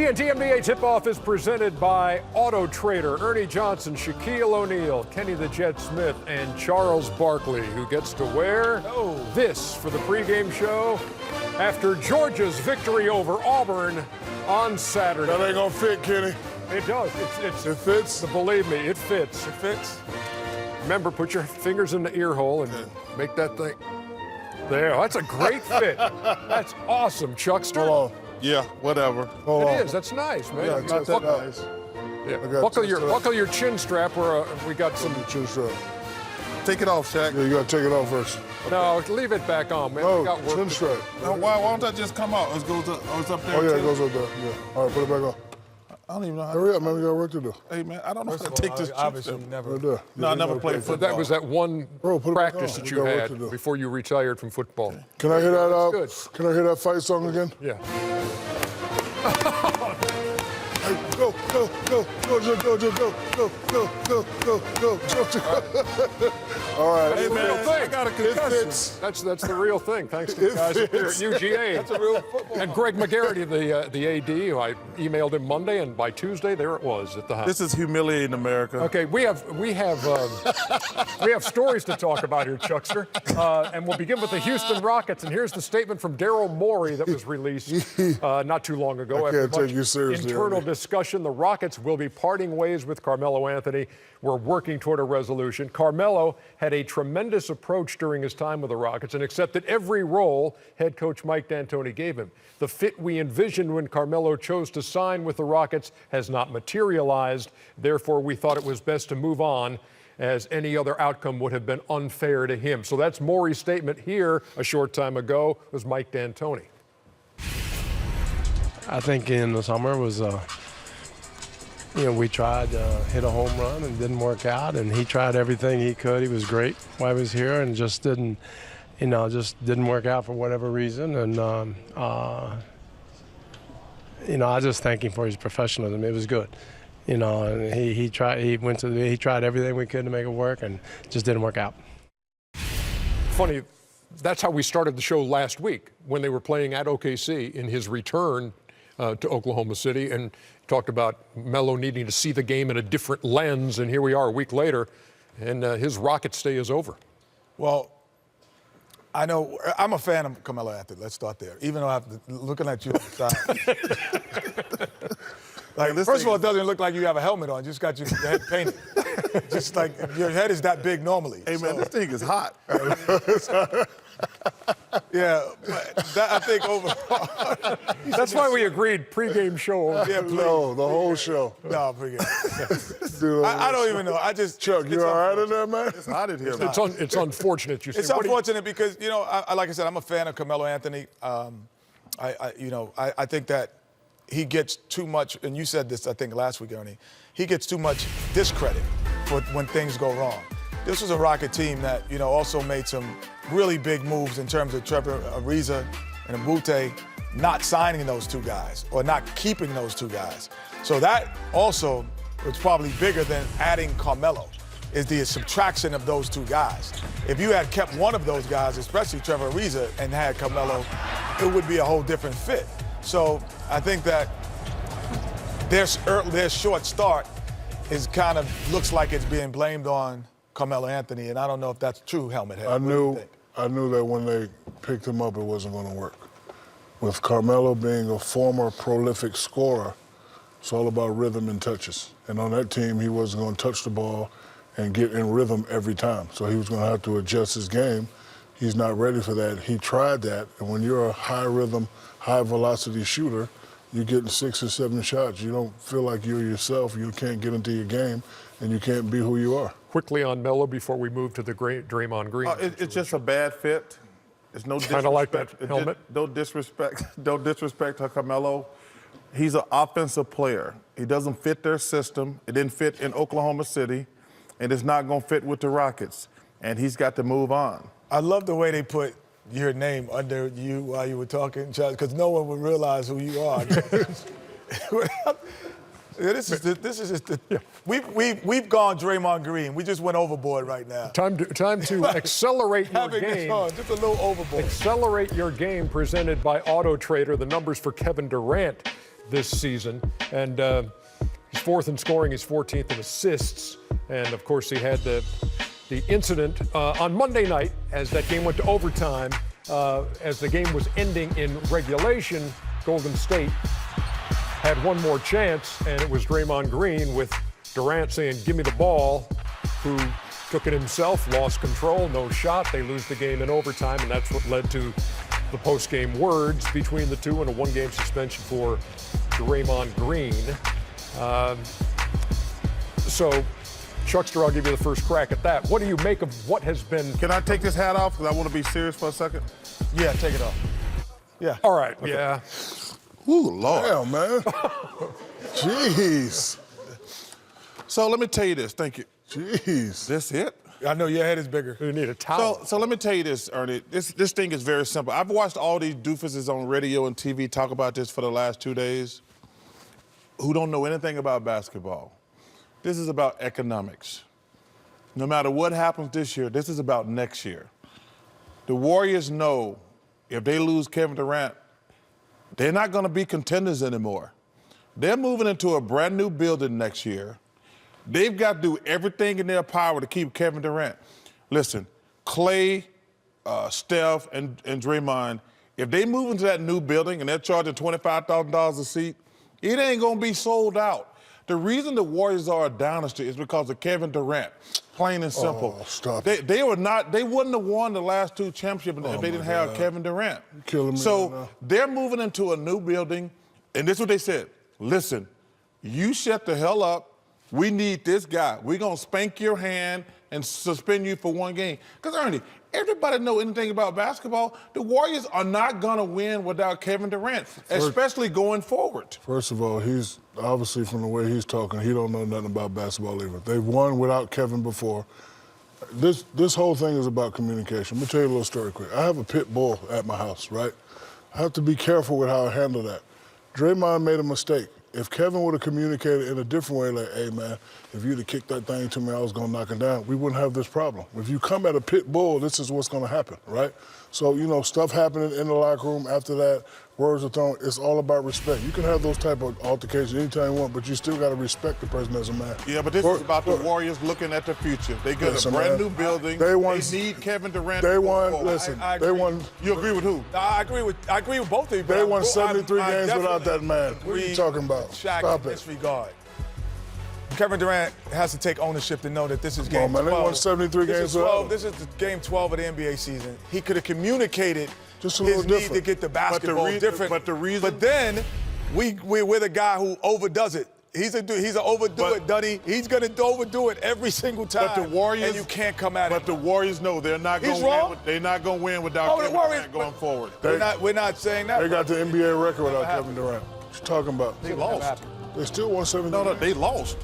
TNT NBA tip-off is presented by Auto Trader. Ernie Johnson, Shaquille O'Neal, Kenny the Jet Smith, and Charles Barkley, who gets to wear this for the pregame show after Georgia's victory over Auburn on Saturday. That ain't gonna fit, Kenny. It does. It fits? Believe me, it fits. It fits? Remember, put your fingers in the ear hole and make that thing. There, that's a great fit. That's awesome, Chuckster. Hold on. Yeah, whatever. It is. That's nice, man. Yeah, not that nice. Yeah. Buckle your chin strap. Where we got some chin strap. Take it off, Shaq. Yeah, you gotta take it off first. No, leave it back on, man. No, we got work chin strap. No, why don't that just come out? It goes up. Oh, it's up there. Oh yeah, too? it goes up there. Yeah. All right, put it back on. I don't even know how. Hurry up, man. We got work to do. Hey, man, I don't know how to take this. Obviously, never. Right there. No, I never played football. That was that one Bro, put it back practice on. that We you got work had to do. before you retired from football. Can I hear that? Good. Can I hear that fight song again? Yeah. Hey, go, go. All right. Hey, man, I got a concussion. That's the real thing. Thanks to the guys up here at UGA. That's a real football. And Greg McGarity, the AD, who I emailed him Monday, and by Tuesday there it was at the house. This is humiliating America. Okay, we have stories to talk about here, Chuckster, and we'll begin with the Houston Rockets. And here's the statement from Daryl Morey that was released not too long ago. I can't take you seriously. Internal discussion. The Rockets will be parting ways with Carmelo Anthony. We're working toward a resolution. Carmelo had a tremendous approach during his time with the Rockets and accepted every role head coach Mike D'Antoni gave him. The fit we envisioned when Carmelo chose to sign with the Rockets has not materialized. Therefore, we thought it was best to move on, as any other outcome would have been unfair to him. So that's Morey's statement here a short time ago. Was Mike D'Antoni. I think in the summer was, we tried to hit a home run and didn't work out, and he tried everything he could. He was great while he was here, and just didn't work out for whatever reason. And I just thank him for his professionalism. It was good, and he tried everything we could to make it work, and just didn't work out. Funny. That's how we started the show last week when they were playing at OKC in his return to Oklahoma City, and talked about Melo needing to see the game in a different lens. And here we are a week later, and his Rocket stay is over. Well, I know I'm a fan of Carmelo Anthony. Let's start there. Even though I'm looking at you on the side. First of all, it doesn't look like you have a helmet on. You just got your head painted. Just like your head is that big normally. Hey, man, this thing is hot. Yeah, but that, I think overall. That's why we agreed pregame show. Yeah, please. No, the whole show. No, pregame. Dude, I don't even know. Chuck, you all right in there, man? It's hot in here. It's unfortunate. You say. It's unfortunate because, like I said, I'm a fan of Carmelo Anthony. I think that he gets too much, and you said this, I think, last week, Ernie. He gets too much discredit for when things go wrong. This was a Rocket team that, also made some really big moves in terms of Trevor Ariza and Abute not signing those two guys or not keeping those two guys. So that also was probably bigger than adding Carmelo, is the subtraction of those two guys. If you had kept one of those guys, especially Trevor Ariza, and had Carmelo, it would be a whole different fit. So I think that their short start is kind of looks like it's being blamed on Carmelo Anthony, and I don't know if that's true, Helmet Head. I knew that when they picked him up, it wasn't going to work. With Carmelo being a former prolific scorer, it's all about rhythm and touches. And on that team, he wasn't going to touch the ball and get in rhythm every time. So he was going to have to adjust his game. He's not ready for that. He tried that, and when you're a high rhythm, high velocity shooter, you're getting 6 or 7 shots. You don't feel like you're yourself. You can't get into your game, and you can't be who you are. Quickly on Melo before we move to the Draymond Green. It's just a bad fit. It's no disrespect. Kind of like that helmet. Don't disrespect Carmelo. He's an offensive player. He doesn't fit their system. It didn't fit in Oklahoma City, and it's not going to fit with the Rockets. And he's got to move on. I love the way they put your name under you while you were talking, because no one would realize who you are. We've gone Draymond Green. We just went overboard right now. Time to accelerate your game. Just a little overboard. Accelerate your game presented by Auto Trader. The numbers for Kevin Durant this season. And he's 4th in scoring, he's 14th in assists. And of course, he had the incident on Monday night as that game went to overtime. As the game was ending in regulation, Golden State had one more chance, and it was Draymond Green with Durant saying, "Give me the ball," who took it himself, lost control, no shot. They lose the game in overtime, and that's what led to the post-game words between the two and a one-game suspension for Draymond Green. So, Chuckster, I'll give you the first crack at that. What do you make of what has been... Can I take this hat off? Because I want to be serious for a second. Yeah, take it off. Yeah. All right, yeah. Ooh, Lord. Damn, man. Jeez. So let me tell you this. Thank you. Jeez. This it? I know your head is bigger. You need a towel. So let me tell you this, Ernie. This thing is very simple. I've watched all these doofuses on radio and TV talk about this for the last 2 days who don't know anything about basketball. This is about economics. No matter what happens this year, this is about next year. The Warriors know if they lose Kevin Durant, they're not going to be contenders anymore. They're moving into a brand new building next year. They've got to do everything in their power to keep Kevin Durant. Listen, Clay, Steph, and Draymond, if they move into that new building and they're charging $25,000 a seat, it ain't going to be sold out. The reason the Warriors are a dynasty is because of Kevin Durant, plain and simple. Oh, stop they wouldn't have won the last 2 championships if they didn't have Kevin Durant. You're killing me So right now. they're moving into a new building, and this is what they said. Listen, you shut the hell up. We need this guy. We're going to spank your hand and suspend you for 1 game. Because, Ernie, everybody know anything about basketball. The Warriors are not going to win without Kevin Durant, especially going forward. First of all, he's obviously, from the way he's talking, he don't know nothing about basketball either. They've won without Kevin before. This whole thing is about communication. Let me tell you a little story quick. I have a pit bull at my house, right? I have to be careful with how I handle that. Draymond made a mistake. If Kevin would have communicated in a different way, like, hey, man, if you'd have kicked that thing to me, I was going to knock it down, we wouldn't have this problem. If you come at a pit bull, this is what's going to happen, right? So, you know, stuff happening in the locker room after that, words are thrown, it's all about respect. You can have those type of altercations anytime you want, but you still got to respect the person as a man. Yeah, but this is about the Warriors looking at the future. They got a brand new building. They need Kevin Durant. They won, listen, they won. You agree with who? I agree with both of you. They won 73 games without that man. What are you talking about? Shaq, Stop in it. this regard. Kevin Durant has to take ownership to know that this is game 12. They won 73 games without him. This is game 12 of the NBA season. He could have communicated just a little his need different. to get the basketball different. But then we're the guy who overdoes it. He's an overdo it, Dunny. He's going to overdo it every single time. But the Warriors, and you can't come at it. But the Warriors know they're not going to win. They're not going to win without Kevin Durant going forward. We're not saying that. They got the NBA record without Kevin Durant. What you talking about? They lost. They still won 73. No, they lost.